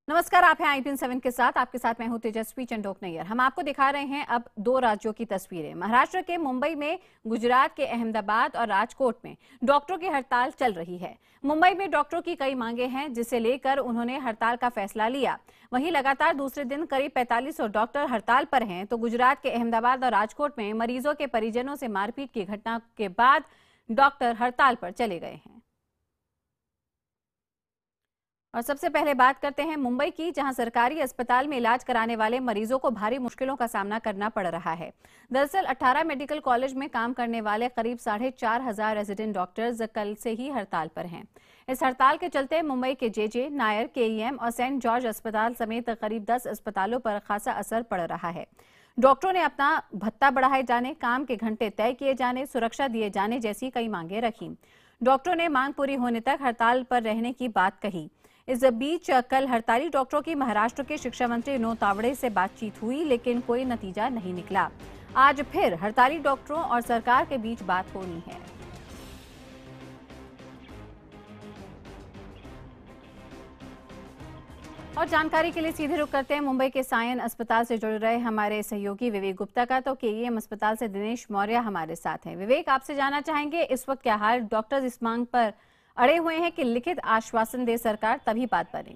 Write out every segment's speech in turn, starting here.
नमस्कार, आप हैं IPN7 के साथ। आपके साथ मैं हूं तेजस्वी चंडोक नैयर। हम आपको दिखा रहे हैं अब दो राज्यों की तस्वीरें। महाराष्ट्र के मुंबई में, गुजरात के अहमदाबाद और राजकोट में डॉक्टरों की हड़ताल चल रही है। मुंबई में डॉक्टरों की कई मांगे हैं, जिसे लेकर उन्होंने हड़ताल का फैसला लिया। वहीं लगातार दूसरे दिन करीब 4500 डॉक्टर हड़ताल पर हैं, तो गुजरात के अहमदाबाद और राजकोट में मरीजों के परिजनों से मारपीट की घटना के बाद डॉक्टर हड़ताल पर चले गए हैं। और सबसे पहले बात करते हैं मुंबई की, जहां सरकारी अस्पताल में इलाज कराने वाले मरीजों को भारी मुश्किलों का सामना करना पड़ रहा है। दरअसल 18 मेडिकल कॉलेज में काम करने वाले करीब 4500 रेजिडेंट डॉक्टर्स कल से ही हड़ताल पर हैं। इस हड़ताल के चलते मुंबई के JJ, नायर, KEM और सेंट जॉर्ज अस्पताल समेत करीब 10 अस्पतालों पर खासा असर पड़ रहा है। डॉक्टरों ने अपना भत्ता बढ़ाए जाने, काम के घंटे तय किए जाने, सुरक्षा दिए जाने जैसी कई मांगे रखी। डॉक्टरों ने मांग पूरी होने तक हड़ताल पर रहने की बात कही। इस बीच कल हड़ताली डॉक्टरों की महाराष्ट्र के शिक्षा मंत्री विनोद तावड़े से बातचीत हुई, लेकिन कोई नतीजा नहीं निकला। आज फिर हड़ताली डॉक्टरों और सरकार के बीच बात होनी है। और जानकारी के लिए सीधे रुख करते हैं मुंबई के सायन अस्पताल से जुड़ रहे हमारे सहयोगी विवेक गुप्ता का। तो KEM अस्पताल से दिनेश मौर्य हमारे साथ हैं। विवेक, आपसे जानना चाहेंगे इस वक्त क्या हाल, डॉक्टर्स इस मांग पर अड़े हुए हैं कि लिखित आश्वासन दे सरकार तभी बात बने।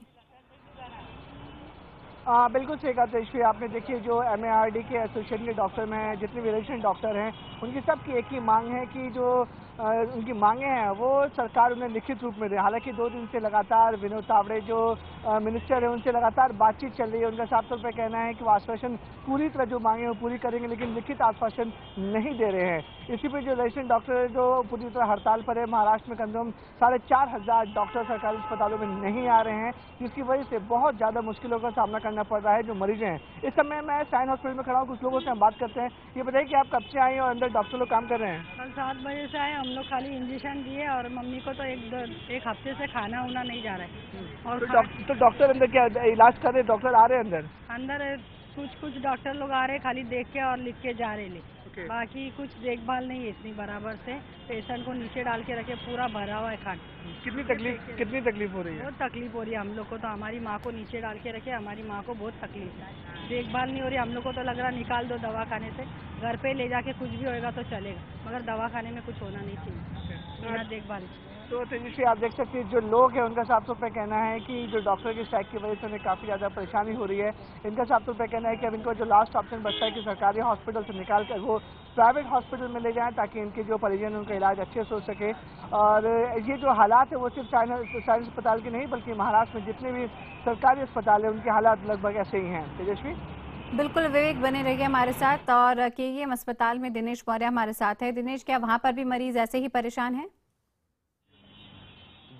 बिल्कुल सही कहा तेजस्वी आपने। देखिए, जो MARD के एसोसिएशन के डॉक्टर में जितने भी रेजिडेंट डॉक्टर हैं, उनकी सबकी एक ही मांग है कि जो उनकी मांगे हैं वो सरकार उन्हें लिखित रूप में दे। हालांकि 2 दिन से लगातार विनोद तावड़े जो मिनिस्टर है उनसे लगातार बातचीत चल रही है। उनका साफ तौर पर कहना है कि वो आश्वासन पूरी तरह जो मांगे वो पूरी करेंगे, लेकिन लिखित आश्वासन नहीं दे रहे हैं। इसी पर जो रेजिडेंट डॉक्टर है जो पूरी तरह हड़ताल पर है। महाराष्ट्र में कम से कम 4500 डॉक्टर सरकारी अस्पतालों में नहीं आ रहे हैं, जिसकी वजह से बहुत ज़्यादा मुश्किलों का सामना करना पड़ रहा है जो मरीज हैं। इस समय मैं साइन हॉस्पिटल में खड़ा हूँ, कुछ लोगों से हम बात करते हैं। ये बताइए कि आप कब से आए हैं और अंदर डॉक्टर लोग काम कर रहे हैं? कल 7 बजे से आए। हम लोग खाली इंजेक्शन दिए और मम्मी को तो एक हफ्ते से खाना उना नहीं जा रहा है। और तो डॉक्टर अंदर क्या इलाज कर रहे हैं? डॉक्टर आ रहे हैं अंदर? अंदर कुछ डॉक्टर लोग आ रहे हैं, खाली देख के और लिख के जा रहे हैं। बाकी कुछ देखभाल नहीं है इतनी बराबर से। पेशेंट को नीचे डाल के रखे, पूरा भरा हुआ है खाट। कितनी तकलीफ हो रही है? बहुत तकलीफ हो रही है हम लोग को। तो हमारी माँ को नीचे डाल के रखे, हमारी माँ को बहुत तकलीफ है। देखभाल नहीं हो रही। हम लोग को तो लग रहा निकाल दो दवाखाने से, घर पे ले जाके कुछ भी होएगा तो चलेगा, मगर दवाखाने में कुछ होना नहीं चाहिए बिना देखभाल। तो तेजस्वी, आप देख सकते हैं जो लोग हैं उनका साफ तौर पर कहना है कि जो डॉक्टर की स्ट्राइक की वजह से उन्हें काफ़ी ज़्यादा परेशानी हो रही है। इनका साफ तौर पर कहना है कि अब इनको जो लास्ट ऑप्शन बचता है कि सरकारी हॉस्पिटल से निकाल कर वो प्राइवेट हॉस्पिटल में ले जाएं, ताकि इनके जो परिजन उनका इलाज अच्छे से हो सके। और ये जो हालात है वो सिर्फ साइंस अस्पताल के नहीं, बल्कि महाराष्ट्र में जितने भी सरकारी अस्पताल है उनके हालात लगभग ऐसे ही हैं। तेजस्वी, बिल्कुल विवेक, बने रहिए हमारे साथ। और KEM अस्पताल में दिनेश मौर्य हमारे साथ है। दिनेश, क्या वहां पर भी मरीज ऐसे ही परेशान हैं?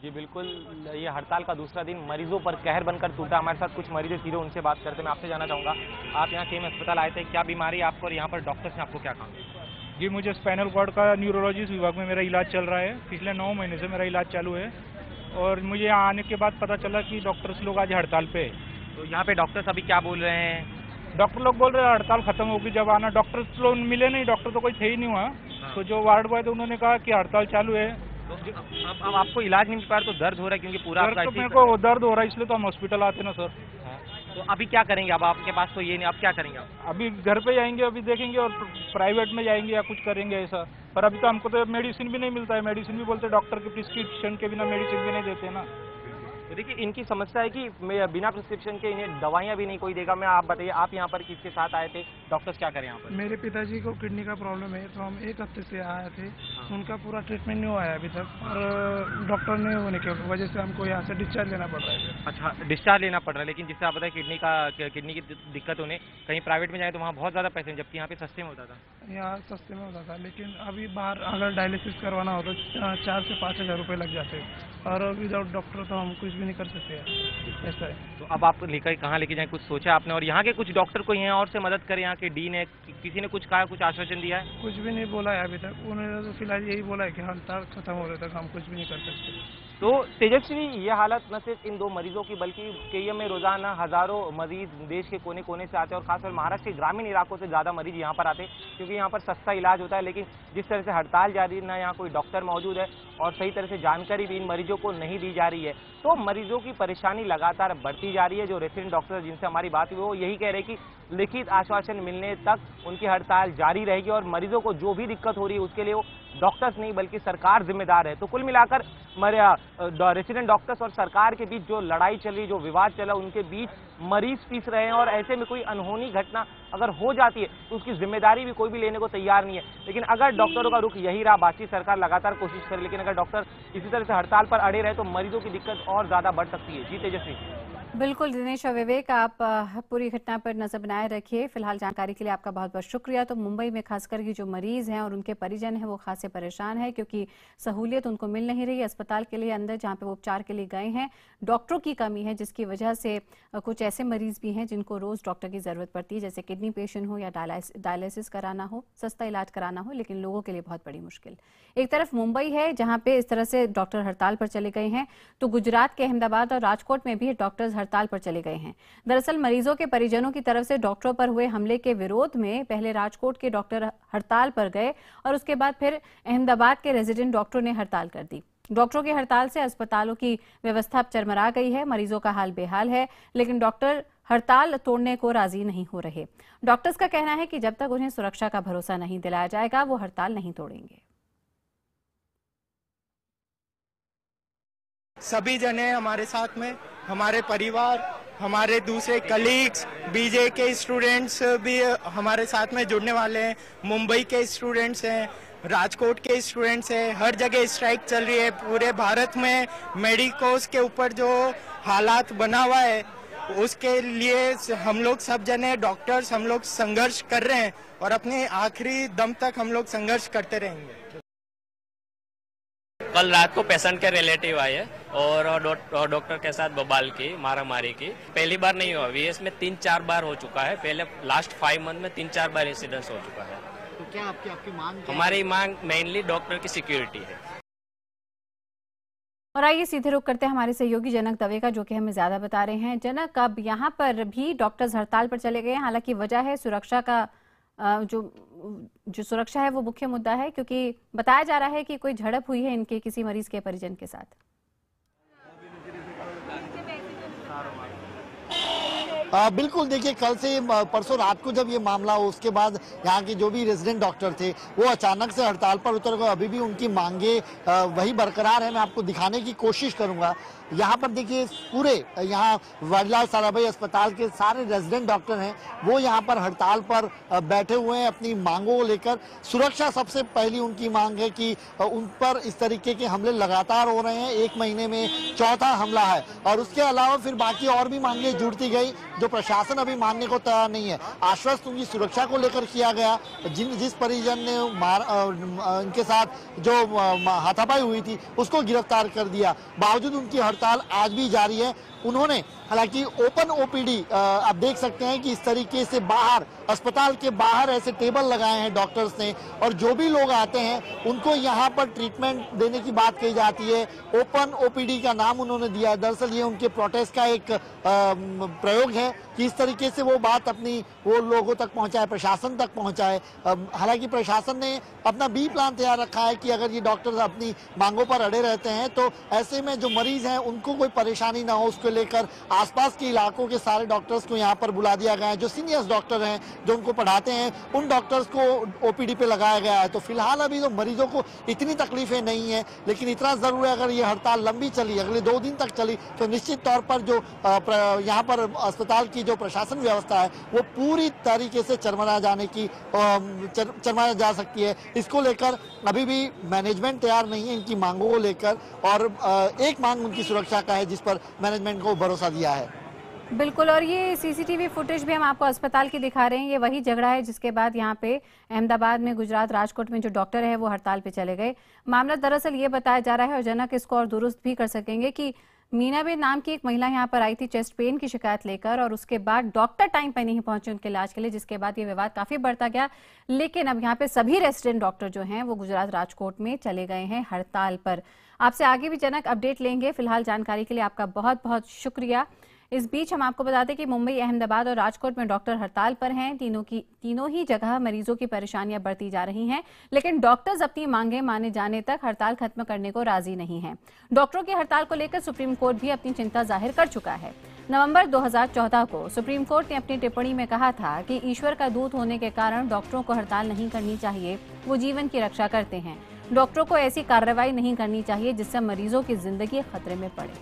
जी बिल्कुल, ये हड़ताल का दूसरा दिन मरीजों पर कहर बनकर टूटा। हमारे साथ कुछ मरीज सीधे उनसे बात करते हैं। मैं आपसे जानना चाहूँगा, आप यहाँ KEM अस्पताल आए थे, क्या बीमारी है आपको और यहाँ पर डॉक्टर्स ने आपको क्या कहा? जी, मुझे स्पाइनल कॉर्ड का न्यूरोलॉजिस्ट विभाग में मेरा इलाज चल रहा है। पिछले 9 महीने से मेरा इलाज चालू है और मुझे यहाँ आने के बाद पता चला कि डॉक्टर्स लोग आज हड़ताल पे है। तो यहाँ पे डॉक्टर्स अभी क्या बोल रहे हैं? डॉक्टर लोग बोल रहे हैं हड़ताल खत्म होगी जब आना। डॉक्टर्स लोग मिले नहीं, डॉक्टर तो कोई थे ही नहीं वहाँ। तो जो वार्ड बॉय थे उन्होंने कहा कि हड़ताल चालू है। तो अब आपको इलाज नहीं मिल पा रहा तो दर्द हो रहा है, क्योंकि पूरा तो मेरे को दर्द हो रहा है, इसलिए तो हम हॉस्पिटल आते ना सर। तो अभी क्या करेंगे? अब आपके पास तो ये नहीं, अब क्या करेंगे आप? अभी घर पे जाएंगे, अभी देखेंगे और प्राइवेट में जाएंगे या कुछ करेंगे ऐसा। पर अभी तो हमको तो मेडिसिन भी नहीं मिलता है। मेडिसिन भी बोलते डॉक्टर के प्रिस्क्रिप्शन के बिना मेडिसिन भी नहीं देते ना। तो देखिए, इनकी समस्या है कि बिना प्रिस्क्रिप्शन के इन्हें दवाइयाँ भी नहीं कोई देगा। मैं आप बताइए, आप यहाँ पर किसके साथ आए थे? डॉक्टर्स क्या करें यहाँ पर? मेरे पिताजी को किडनी का प्रॉब्लम है, तो हम 1 हफ्ते से आए थे। उनका पूरा ट्रीटमेंट नहीं हुआ है अभी तक, और डॉक्टर नहीं होने की वजह से हमको यहाँ से डिस्चार्ज लेना पड़ रहा है। अच्छा, डिस्चार्ज लेना पड़ रहा है, लेकिन जिससे आप बताए किडनी की दिक्कत होने, कहीं प्राइवेट में जाए तो वहाँ बहुत ज़्यादा पैसे हैं, जबकि यहाँ पे सस्ते में होता था। यहाँ सस्ते में होता था, लेकिन अभी बाहर अगर डायलिसिस करवाना हो तो 4 से 5 हज़ार रुपये लग जाते हैं, और विदाउट डॉक्टर तो हम कुछ भी नहीं कर सकते हैं। ऐसा है। तो अब आप लेकर कहाँ लेके जाएं, कुछ सोचा आपने? और यहाँ के कुछ डॉक्टर को यहाँ और से मदद करें, यहाँ के डीन है, किसी ने कुछ कहा, कुछ आश्वासन दिया है? कुछ भी नहीं बोला है अभी तक। उन्होंने तो फिलहाल यही बोला है कि हड़ताल खत्म होने तक हम कुछ भी नहीं कर सकते। तो तेजस्वी, ये हालत न सिर्फ इन 2 मरीजों की बल्कि केईएम में रोजाना हजारों मरीज देश के कोने कोने से आते हैं और खासकर महाराष्ट्र के ग्रामीण इलाकों से ज़्यादा मरीज यहाँ पर आते हैं क्योंकि यहाँ पर सस्ता इलाज होता है। लेकिन जिस तरह से हड़ताल जारी है, ना यहाँ कोई डॉक्टर मौजूद है और सही तरह से जानकारी भी इन मरीजों को नहीं दी जा रही है, तो मरीजों की परेशानी लगातार बढ़ती जा रही है। जो रेसिडेंट डॉक्टर जिनसे हमारी बात हुई वो यही कह रहे हैं कि लिखित आश्वासन मिलने तक उनकी हड़ताल जारी रहेगी और मरीजों को जो भी दिक्कत हो रही है उसके लिए वो डॉक्टर्स नहीं बल्कि सरकार जिम्मेदार है। तो कुल मिलाकर रेसिडेंट डॉक्टर्स और सरकार के बीच जो लड़ाई चल रही, जो विवाद चला, उनके बीच मरीज पीस रहे हैं और ऐसे में कोई अनहोनी घटना अगर हो जाती है तो उसकी जिम्मेदारी भी कोई भी लेने को तैयार नहीं है। लेकिन अगर डॉक्टरों का रुख यही रहा, बातचीत सरकार लगातार कोशिश करे, लेकिन अगर डॉक्टर इसी तरह से हड़ताल पर अड़े रहे तो मरीजों की दिक्कत और ज्यादा बढ़ सकती है। जी तेजस्वी। बिल्कुल दिनेश और विवेक, आप पूरी घटना पर नजर बनाए रखिए। फिलहाल जानकारी के लिए आपका बहुत बहुत शुक्रिया। तो मुंबई में खासकर की जो मरीज हैं और उनके परिजन हैं वो खासे परेशान है क्योंकि सहूलियत उनको मिल नहीं रही। अस्पताल के लिए अंदर जहां पे वो उपचार के लिए गए हैं डॉक्टरों की कमी है, जिसकी वजह से कुछ ऐसे मरीज भी हैं जिनको रोज डॉक्टर की जरूरत पड़ती है, जैसे किडनी पेशेंट हो या डायलिसिस कराना हो, सस्ता इलाज कराना हो, लेकिन लोगों के लिए बहुत बड़ी मुश्किल। एक तरफ मुंबई है जहां पे इस तरह से डॉक्टर हड़ताल पर चले गए हैं, तो गुजरात के अहमदाबाद और राजकोट में भी डॉक्टर्स हड़ताल पर चले गए हैं। दरअसल मरीजों के परिजनों की तरफ से डॉक्टरों पर हुए हमले के विरोध में पहले राजकोट के डॉक्टर हड़ताल पर गए और उसके बाद फिर अहमदाबाद के रेजिडेंट डॉक्टरों ने हड़ताल कर दी। डॉक्टरों की हड़ताल से अस्पतालों की व्यवस्था चरमरा गई है, मरीजों का हाल बेहाल है, लेकिन डॉक्टर हड़ताल तोड़ने को राजी नहीं हो रहे। डॉक्टर्स का कहना है कि जब तक उन्हें सुरक्षा का भरोसा नहीं दिलाया जाएगा वो हड़ताल नहीं तोड़ेंगे। सभी जने हमारे साथ में, हमारे परिवार, हमारे दूसरे कलीग्स, बीजे के स्टूडेंट्स भी हमारे साथ में जुड़ने वाले हैं, मुंबई के स्टूडेंट्स हैं, राजकोट के स्टूडेंट्स हैं। हर जगह स्ट्राइक चल रही है। पूरे भारत में मेडिकोस के ऊपर जो हालात बना हुआ है उसके लिए हम लोग सब जने डॉक्टर्स हम लोग संघर्ष कर रहे हैं और अपने आखिरी दम तक हम लोग संघर्ष करते रहेंगे। कल रात को पेशेंट के रिलेटिव आए और डॉक्टर के साथ बवाल की, मारामारी की। पहली बार नहीं हुआ, वीएस में 3-4 बार हो चुका है। पहले लास्ट 5 मंथ में 3-4 बार इंसिडेंस हो चुका है। तो क्या आपकी मांग? हमारी मांग मेनली डॉक्टर की सिक्योरिटी है। और आइए सीधे रुख करते हैं हमारे सहयोगी जनक दवे का, जो कि हमें ज्यादा बता रहे हैं। जनक, अब यहाँ पर भी डॉक्टर्स हड़ताल पर चले गए हैं, हालांकि वजह है सुरक्षा का, जो सुरक्षा है वो मुख्य मुद्दा है, क्योंकि बताया जा रहा है कि कोई झड़प हुई है इनके किसी मरीज के परिजन के साथ। बिल्कुल, देखिए कल से परसों रात को जब ये मामला हो उसके बाद यहाँ के जो भी रेजिडेंट डॉक्टर थे वो अचानक से हड़ताल पर उतर गए। अभी भी उनकी मांगे वही बरकरार है। मैं आपको दिखाने की कोशिश करूंगा। यहाँ पर देखिए पूरे यहाँ वाडीलाल साराभाई अस्पताल के सारे रेजिडेंट डॉक्टर हैं वो यहाँ पर हड़ताल पर बैठे हुए हैं अपनी मांगों को लेकर। सुरक्षा सबसे पहली उनकी मांग है कि उन पर इस तरीके के हमले लगातार हो रहे हैं, 1 महीने में 4था हमला है। और उसके अलावा फिर बाकी और भी मांगे जुड़ती गई जो प्रशासन अभी मानने को तैयार नहीं है। आश्वस्त उनकी सुरक्षा को लेकर किया गया। जिस परिजन ने इनके साथ जो हाथापाई हुई थी उसको गिरफ्तार कर दिया। बावजूद उनकी हड़ताल आज भी जारी है। उन्होंने हालांकि ओपन ओपीडी आप देख सकते हैं कि इस तरीके से बाहर अस्पताल के बाहर ऐसे टेबल लगाए हैं डॉक्टर्स ने, और जो भी लोग आते हैं उनको यहाँ पर ट्रीटमेंट देने की बात कही जाती है। ओपन ओपीडी का नाम उन्होंने दिया है। दरअसल ये उनके प्रोटेस्ट का एक प्रयोग है कि इस तरीके से वो बात अपनी वो लोगों तक पहुंचाए, प्रशासन तक पहुंचाए। हालांकि प्रशासन ने अपना बी प्लान तैयार रखा है कि अगर ये डॉक्टर्स अपनी मांगों पर अड़े रहते हैं तो ऐसे में जो मरीज हैं उनको कोई परेशानी ना हो, उसको लेकर आसपास के इलाकों के सारे डॉक्टर्स को यहाँ पर बुला दिया गया है। जो सीनियर्स डॉक्टर हैं जो उनको पढ़ाते हैं उन डॉक्टर्स को ओपीडी पे लगाया गया है। तो फिलहाल अभी तो मरीजों को इतनी तकलीफें नहीं है, लेकिन इतना जरूर है अगर ये हड़ताल लंबी चली, अगले 2 दिन तक चली, तो निश्चित तौर पर जो यहाँ पर अस्पताल की जो प्रशासन व्यवस्था है वो पूरी तरीके से चरमरा जा सकती है। इसको लेकर अभी भी मैनेजमेंट तैयार नहीं है इनकी मांगों को लेकर, और एक मांग उनकी सुरक्षा का है जिस पर मैनेजमेंट को भरोसा दिया है। बिल्कुल, और ये सीसीटीवी फुटेज भी हम आपको अस्पताल की दिखा रहे हैं। ये वही झगड़ा है जिसके बाद यहाँ पे अहमदाबाद में, गुजरात, राजकोट में जो डॉक्टर है वो हड़ताल पे चले गए। मामला दरअसल ये बताया जा रहा है, और जनक इसको और दुरुस्त भी कर सकेंगे, कि मीनाबेन नाम की एक महिला यहाँ पर आई थी चेस्ट पेन की शिकायत लेकर, और उसके बाद डॉक्टर टाइम पर नहीं पहुंचे उनके इलाज के लिए, जिसके बाद ये विवाद काफी बढ़ता गया। लेकिन अब यहाँ पे सभी रेजिडेंट डॉक्टर जो हैं वो गुजरात, राजकोट में चले गए हैं हड़ताल पर। आपसे आगे भी जनक अपडेट लेंगे। फिलहाल जानकारी के लिए आपका बहुत बहुत शुक्रिया। इस बीच हम आपको बता दें कि मुंबई, अहमदाबाद और राजकोट में डॉक्टर हड़ताल पर हैं। तीनों ही जगह मरीजों की परेशानियां बढ़ती जा रही हैं, लेकिन डॉक्टर्स अपनी मांगे माने जाने तक हड़ताल खत्म करने को राजी नहीं हैं। डॉक्टरों की हड़ताल को लेकर सुप्रीम कोर्ट भी अपनी चिंता जाहिर कर चुका है। नवंबर 2014 को सुप्रीम कोर्ट ने अपनी टिप्पणी में कहा था कि ईश्वर का दूत होने के कारण डॉक्टरों को हड़ताल नहीं करनी चाहिए, वो जीवन की रक्षा करते हैं। डॉक्टरों को ऐसी कार्रवाई नहीं करनी चाहिए जिससे मरीजों की जिंदगी खतरे में पड़े।